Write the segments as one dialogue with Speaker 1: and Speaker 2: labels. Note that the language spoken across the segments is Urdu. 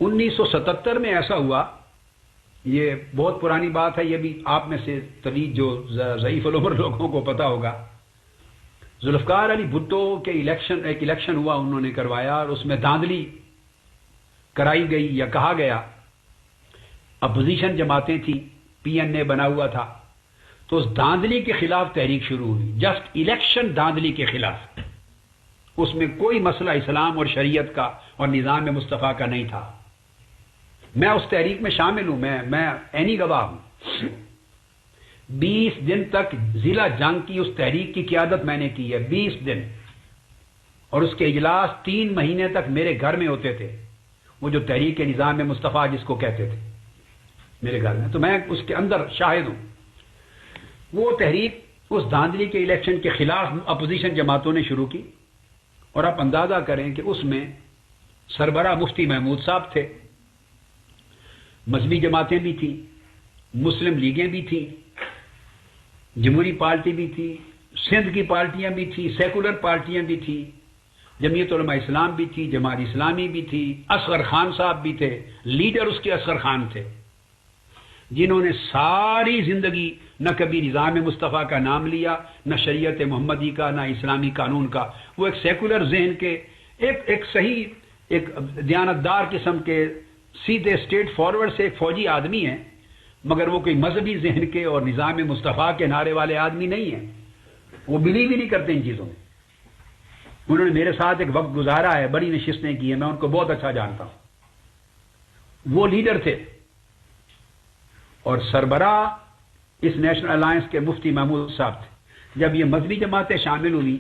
Speaker 1: 1977 میں ایسا ہوا، یہ بہت پرانی بات ہے، یہ بھی آپ میں سے طویل جو ضعیف العمر لوگوں کو پتا ہوگا۔ ذوالفقار علی بھٹو کے ایک الیکشن ہوا، انہوں نے کروایا اور اس میں دھاندلی کرائی گئی یا کہا گیا، اپوزیشن جماعتیں تھیں، پی این اے بنا ہوا تھا، تو اس دھاندلی کے خلاف تحریک شروع ہوئی، جسٹ الیکشن دھاندلی کے خلاف۔ اس میں کوئی مسئلہ اسلام اور شریعت کا اور نظام مصطفیٰ کا نہیں تھا۔ میں اس تحریک میں شامل ہوں، میں عینی گواہ ہوں۔ 20 دن تک ضلع جنگ کی اس تحریک کی قیادت میں نے کی ہے، 20 دن، اور اس کے اجلاس 3 مہینے تک میرے گھر میں ہوتے تھے، وہ جو تحریک نظام مصطفیٰ جس کو کہتے تھے، میرے گھر میں، تو میں اس کے اندر شاہد ہوں۔ وہ تحریک اس دھاندلی کے الیکشن کے خلاف اپوزیشن جماعتوں نے شروع کی، اور آپ اندازہ کریں کہ اس میں سربراہ مفتی محمود صاحب تھے، مذہبی جماعتیں بھی تھیں، مسلم لیگیں بھی تھیں، جمہوری پارٹی بھی تھی، سندھ کی پارٹیاں بھی تھیں، سیکولر پارٹیاں بھی تھیں، جمعیت علماء اسلام بھی تھی، جماعت اسلامی بھی تھی، اصغر خان صاحب بھی تھے، لیڈر اس کے اصغر خان تھے، جنہوں نے ساری زندگی نہ کبھی نظام مصطفیٰ کا نام لیا، نہ شریعت محمدی کا، نہ اسلامی قانون کا۔ وہ ایک سیکولر ذہن کے ایک صحیح ایک دیانتدار قسم کے سیدھے اسٹیٹ فارورڈ سے ایک فوجی آدمی ہیں، مگر وہ کوئی مذہبی ذہن کے اور نظام مصطفیٰ کے نعرے والے آدمی نہیں ہیں، وہ بلیو ہی نہیں کرتے ان چیزوں میں۔ انہوں نے میرے ساتھ ایک وقت گزارا ہے، بڑی نشستیں کی ہیں، میں ان کو بہت اچھا جانتا ہوں۔ وہ لیڈر تھے، اور سربراہ اس نیشنل الائنس کے مفتی محمود صاحب تھے۔ جب یہ مذہبی جماعتیں شامل ہوئی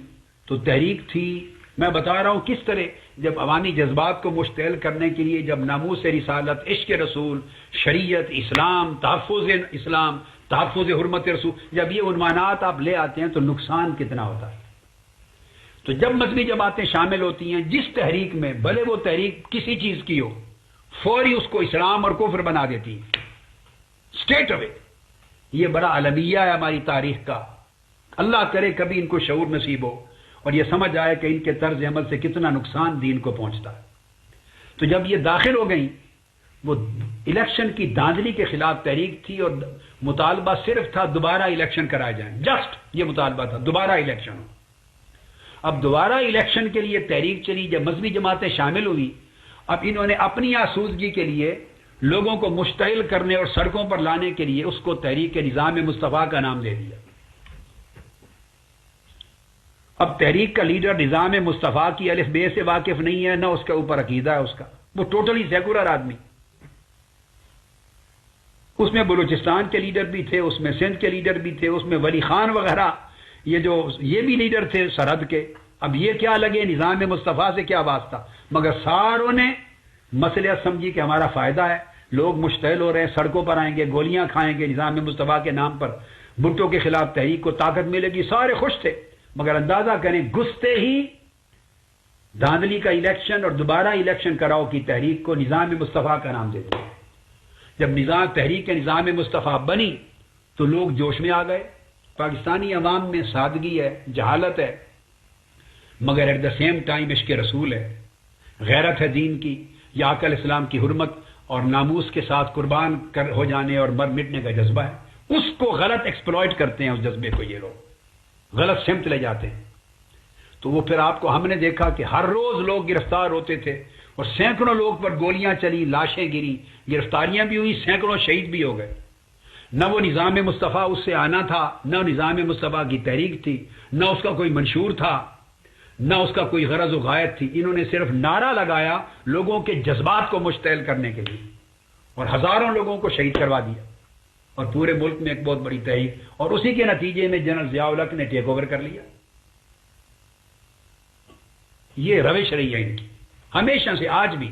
Speaker 1: تو تحریک تھی، میں بتا رہا ہوں کس طرح، جب عوامی جذبات کو مشتعل کرنے کے لیے، جب ناموس رسالت، عشق رسول، شریعت، اسلام، تحفظ حرمت رسول، جب یہ عنوانات آپ لے آتے ہیں تو نقصان کتنا ہوتا ہے۔ تو جب مذہبی جماعتیں شامل ہوتی ہیں جس تحریک میں، بھلے وہ تحریک کسی چیز کی ہو، فوری اس کو اسلام اور کفر بنا دیتی ہے، اسٹیٹ اوے۔ یہ بڑا المیہ ہے ہماری تاریخ کا، اللہ کرے کبھی ان کو شعور نصیب ہو اور یہ سمجھ آئے کہ ان کے طرز عمل سے کتنا نقصان دین کو پہنچتا ہے۔ تو جب یہ داخل ہو گئیں، وہ الیکشن کی دھاندلی کے خلاف تحریک تھی، اور مطالبہ صرف تھا دوبارہ الیکشن کرائے جائیں، جسٹ یہ مطالبہ تھا، دوبارہ الیکشن ہو۔ اب دوبارہ الیکشن کے لیے تحریک چلی، جب مذہبی جماعتیں شامل ہوئی، اب انہوں نے اپنی آسودگی کے لیے لوگوں کو مشتعل کرنے اور سڑکوں پر لانے کے لیے اس کو تحریک نظام مصطفیٰ کا نام دے دیا۔ اب تحریک کا لیڈر نظام مصطفیٰ کی الف بے سے واقف نہیں ہے، نہ اس کے اوپر عقیدہ ہے اس کا، وہ ٹوٹلی سیکولر آدمی۔ اس میں بلوچستان کے لیڈر بھی تھے، اس میں سندھ کے لیڈر بھی تھے، اس میں ولی خان وغیرہ، یہ بھی لیڈر تھے سرحد کے۔ اب یہ کیا لگے نظام مصطفیٰ سے کیا واسطہ، مگر ساروں نے مصلحت سمجھی کہ ہمارا فائدہ ہے، لوگ مشتعل ہو رہے ہیں، سڑکوں پر آئیں گے، گولیاں کھائیں گے نظام مصطفیٰ کے نام پر، بھٹو کے خلاف تحریک کو طاقت ملے گی، سارے خوش تھے۔ مگر اندازہ کریں، گھستے ہی دھاندلی کا الیکشن اور دوبارہ الیکشن کراؤ کی تحریک کو نظام مصطفیٰ کا نام دے دیا۔ جب تحریک نظام مصطفیٰ بنی تو لوگ جوش میں آ گئے۔ پاکستانی عوام میں سادگی ہے، جہالت ہے، مگر ایٹ دا سیم ٹائم عشق رسول ہے، غیرت ہے دین کی، یا آقا اسلام کی حرمت اور ناموس کے ساتھ قربان ہو جانے اور مر مٹنے کا جذبہ ہے۔ اس کو غلط ایکسپلائٹ کرتے ہیں، اس جذبے کو یہ لوگ غلط سمت لے جاتے ہیں۔ تو وہ پھر آپ کو ہم نے دیکھا کہ ہر روز لوگ گرفتار ہوتے تھے، اور سینکڑوں لوگ پر گولیاں چلی، لاشیں گری، گرفتاریاں بھی ہوئی، سینکڑوں شہید بھی ہو گئے۔ نہ وہ نظام مصطفیٰ اس سے آنا تھا، نہ نظام مصطفیٰ کی تحریک تھی، نہ اس کا کوئی منشور تھا، نہ اس کا کوئی غرض و غایت تھی۔ انہوں نے صرف نعرہ لگایا لوگوں کے جذبات کو مشتعل کرنے کے لیے، اور ہزاروں لوگوں کو شہید کروا دیا، اور پورے ملک میں ایک بہت بڑی تحریک، اور اسی کے نتیجے میں جنرل ضیاء الحق نے ٹیک اوور کر لیا۔ یہ روش رہی ہے ان کی ہمیشہ سے، آج بھی،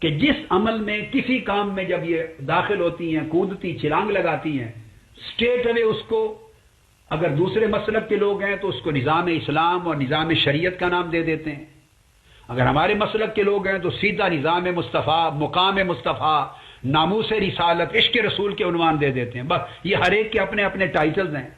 Speaker 1: کہ جس عمل میں، کسی کام میں جب یہ داخل ہوتی ہیں، کودتی، چھلانگ لگاتی ہیں، اسٹیٹ اوے اس کو، اگر دوسرے مسلک کے لوگ ہیں تو اس کو نظام اسلام اور نظام شریعت کا نام دے دیتے ہیں، اگر ہمارے مسلک کے لوگ ہیں تو سیدھا نظام مصطفیٰ، مقام مصطفیٰ، ناموس رسالت، عشق رسول کے عنوان دے دیتے ہیں۔ بس یہ ہر ایک کے اپنے اپنے ٹائٹلز ہیں۔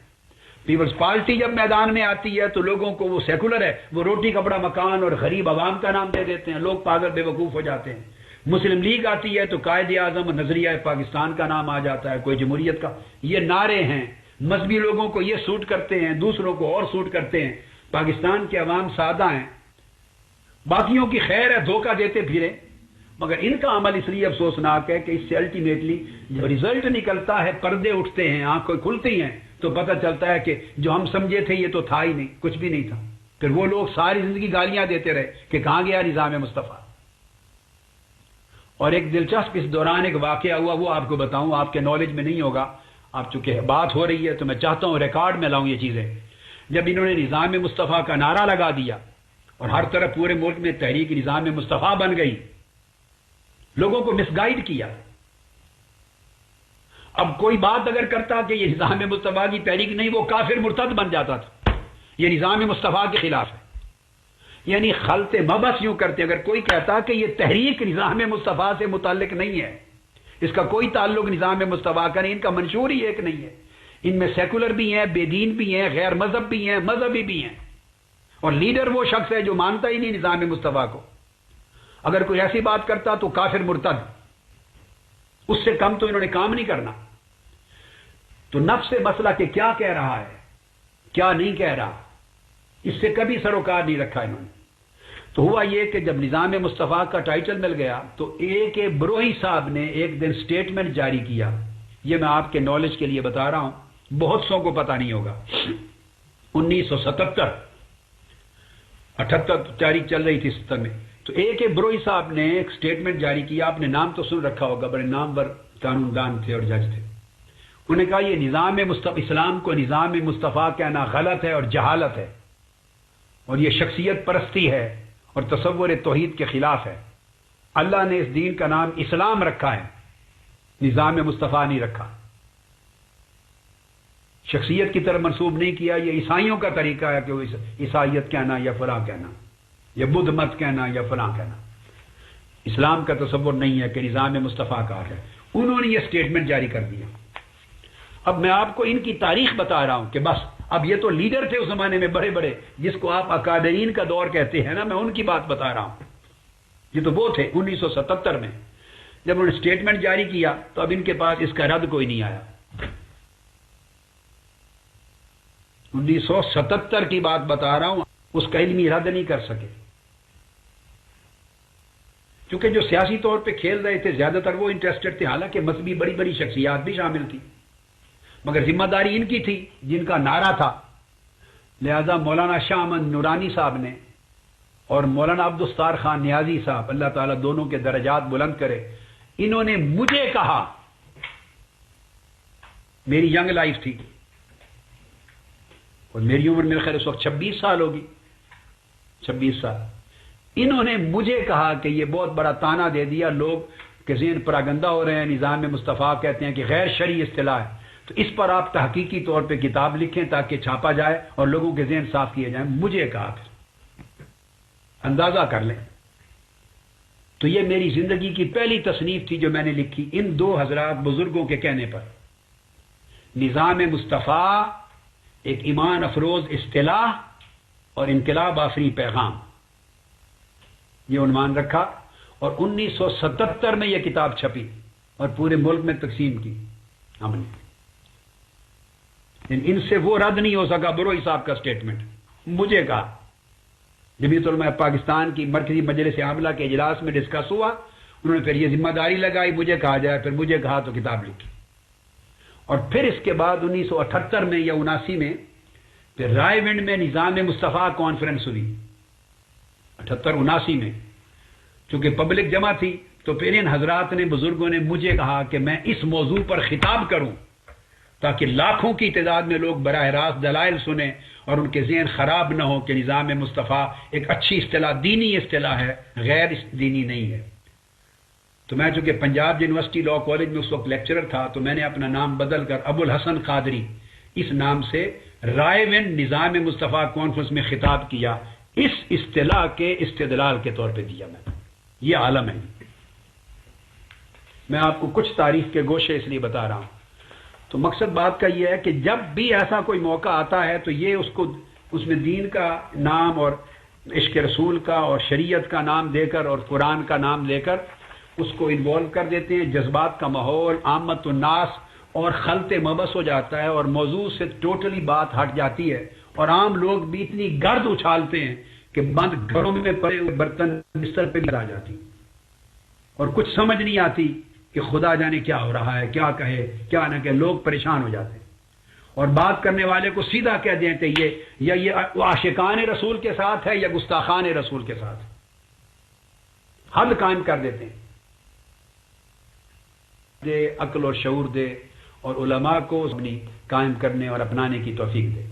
Speaker 1: پیپلز پارٹی جب میدان میں آتی ہے تو لوگوں کو، وہ سیکولر ہے، وہ روٹی کپڑا مکان اور غریب عوام کا نام دے دیتے ہیں، لوگ پاگل بے وقوف ہو جاتے ہیں۔ مسلم لیگ آتی ہے تو قائد اعظم اور نظریہ پاکستان کا نام آ جاتا ہے، کوئی جمہوریت کا. یہ نعرے ہیں، مذہبی لوگوں کو یہ سوٹ کرتے ہیں، دوسروں کو اور سوٹ کرتے ہیں. پاکستان کے عوام سادہ ہیں، باقیوں کی خیر ہے، دھوکہ دیتے پھرے، مگر ان کا عمل اس لیے افسوسناک ہے کہ اس سے الٹیمیٹلی جب رزلٹ نکلتا ہے، پردے اٹھتے ہیں، آنکھیں کھلتی ہیں، تو پتہ چلتا ہے کہ جو ہم سمجھے تھے یہ تو تھا ہی نہیں، کچھ بھی نہیں تھا. پھر وہ لوگ ساری زندگی گالیاں دیتے رہے کہ کہاں گیا نظام مصطفیٰ. اور ایک دلچسپ اس دوران ایک واقعہ ہوا، وہ آپ کو بتاؤں، آپ کے نالج میں نہیں ہوگا، آپ چونکہ بات ہو رہی ہے تو میں چاہتا ہوں ریکارڈ میں لاؤں یہ چیزیں. جب انہوں نے نظام مصطفیٰ کا نعرہ لگا دیا اور ہر طرف پورے ملک میں تحریک نظام مصطفیٰ بن گئی، لوگوں کو مس گائیڈ کیا. اب کوئی بات اگر کرتا کہ یہ نظام مصطفیٰ کی تحریک نہیں، وہ کافر مرتد بن جاتا تھا. یہ نظام مصطفیٰ کے خلاف ہے. یعنی خلط مبس یوں کرتے، اگر کوئی کہتا کہ یہ تحریک نظام مصطفیٰ سے متعلق نہیں ہے، اس کا کوئی تعلق نظام مصطفیٰ کا نہیں، ان کا منشور ہی ایک نہیں ہے، ان میں سیکولر بھی ہیں، بے دین بھی ہیں، غیر مذہب بھی ہیں، مذہبی بھی ہیں، اور لیڈر وہ شخص ہے جو مانتا ہی نہیں نظام مصطفیٰ کو. اگر کوئی ایسی بات کرتا تو کافر مرتد، اس سے کم تو انہوں نے کام نہیں کرنا. تو نفس مسئلہ کہ کیا کہہ رہا ہے کیا نہیں کہہ رہا، اس سے کبھی سروکار نہیں رکھا انہوں نے. تو ہوا یہ کہ جب نظام مصطفیٰ کا ٹائٹل مل گیا تو ایک بروہی صاحب نے ایک دن سٹیٹمنٹ جاری کیا. یہ میں آپ کے نالج کے لیے بتا رہا ہوں، بہت سو کو پتہ نہیں ہوگا. 1977 78 تاریخ چل رہی تھی 70 میں. تو ایک بروہی صاحب نے ایک سٹیٹمنٹ جاری کیا، آپ نے نام تو سن رکھا ہوگا، بڑے نامور قانون دان تھے اور جج تھے. انہوں نے کہا یہ نظام مصطفیٰ، اسلام کو نظام مصطفیٰ کہنا غلط ہے اور جہالت ہے، اور یہ شخصیت پرستی ہے اور تصور توحید کے خلاف ہے. اللہ نے اس دین کا نام اسلام رکھا ہے، نظام مصطفیٰ نہیں رکھا. شخصیت کی طرف منسوب نہیں کیا. یہ عیسائیوں کا طریقہ ہے کہ وہ عیسائیت کہنا یا فلاں کہنا، یا بدھ مت کہنا یا فلاں کہنا. اسلام کا تصور نہیں ہے کہ نظام مصطفیٰ کا ہے. انہوں نے یہ سٹیٹمنٹ جاری کر دیا. اب میں آپ کو ان کی تاریخ بتا رہا ہوں کہ بس اب یہ تو لیڈر تھے اس زمانے میں بڑے بڑے، جس کو آپ اکادرین کا دور کہتے ہیں نا، میں ان کی بات بتا رہا ہوں. یہ تو وہ تھے 1977 میں جب انہوں نے سٹیٹمنٹ جاری کیا تو اب ان کے پاس اس کا رد کوئی نہیں آیا. 1977 کی بات بتا رہا ہوں، اس کا علمی رد نہیں کر سکے. کیونکہ جو سیاسی طور پہ کھیل رہے تھے زیادہ تر وہ انٹرسٹڈ تھے، حالانکہ مذہبی بڑی بڑی شخصیات بھی شامل تھی، مگر ذمہ داری ان کی تھی جن کا نعرہ تھا. لہذا مولانا شاہ احمد نورانی صاحب نے اور مولانا عبدالستار خان نیازی صاحب، اللہ تعالیٰ دونوں کے درجات بلند کرے، انہوں نے مجھے کہا، میری ینگ لائف تھی اور میری عمر میرے خیال اس وقت 26 سال ہوگی، 26 سال. انہوں نے مجھے کہا کہ یہ بہت بڑا تانا دے دیا، لوگ کے ذہن پراگندہ ہو رہے ہیں، نظام مصطفیٰ کہتے ہیں کہ غیر شرعی اصطلاح ہے، تو اس پر آپ تحقیقی طور پہ کتاب لکھیں تاکہ چھاپا جائے اور لوگوں کے ذہن صاف کیے جائیں. مجھے کہا، پھر اندازہ کر لیں. تو یہ میری زندگی کی پہلی تصنیف تھی جو میں نے لکھی ان دو حضرات بزرگوں کے کہنے پر. نظام مصطفیٰ ایک ایمان افروز اصطلاح اور انقلاب آفری پیغام، یہ عنوان رکھا، اور 1977 میں یہ کتاب چھپی اور پورے ملک میں تقسیم کی ہم نے. ان سے وہ رد نہیں ہو سکا بروئی صاحب کا سٹیٹمنٹ. مجھے کہا، جمعیت علماء پاکستان کی مرکزی مجلس عاملہ کے اجلاس میں ڈسکس ہوا، انہوں نے پھر یہ ذمہ داری لگائی مجھے کہا جائے، پھر مجھے کہا تو کتاب لکھی. اور پھر اس کے بعد 1978 میں یا 79 میں پھر رائے ونڈ میں نظام مصطفیٰ کانفرنس ہوئی، 78-79 میں. چونکہ پبلک جمع تھی تو پھر ان حضرات نے، بزرگوں نے مجھے کہا کہ میں اس موضوع پر خطاب کروں تاکہ لاکھوں کی تعداد میں لوگ براہ راست دلائل سنیں اور ان کے ذہن خراب نہ ہو کہ نظام مصطفیٰ ایک اچھی اصطلاح، دینی اصطلاح ہے، غیر دینی نہیں ہے. تو میں چونکہ پنجاب یونیورسٹی لاء کالج میں اس وقت لیکچرر تھا تو میں نے اپنا نام بدل کر ابو الحسن قادری اس نام سے رائے ونڈ نظام مصطفیٰ کانفرنس میں خطاب کیا، اس اصطلاح کے استدلال کے طور پہ دیا. میں یہ عالم ہے. میں آپ کو کچھ تاریخ کے گوشے اس لیے بتا رہا ہوں. تو مقصد بات کا یہ ہے کہ جب بھی ایسا کوئی موقع آتا ہے تو یہ اس میں دین کا نام اور عشق رسول کا اور شریعت کا نام دے کر اور قرآن کا نام لے کر اس کو انوالو کر دیتے ہیں، جذبات کا ماحول، عامت الناس اور خلط مبس ہو جاتا ہے اور موضوع سے ٹوٹلی بات ہٹ جاتی ہے، اور عام لوگ بھی اتنی گرد اچھالتے ہیں کہ بند گھروں میں پڑے ہوئے برتن بستر پہ بھی آ جاتی اور کچھ سمجھ نہیں آتی کہ خدا جانے کیا ہو رہا ہے، کیا کہے کیا نہ کہ لوگ پریشان ہو جاتے ہیں، اور بات کرنے والے کو سیدھا کہہ دیتے یہ عاشقان رسول کے ساتھ ہے یا گستاخان رسول کے ساتھ، حد قائم کر دیتے ہیں۔ دے عقل اور شعور دے اور علماء کو اپنی قائم کرنے اور اپنانے کی توفیق دے۔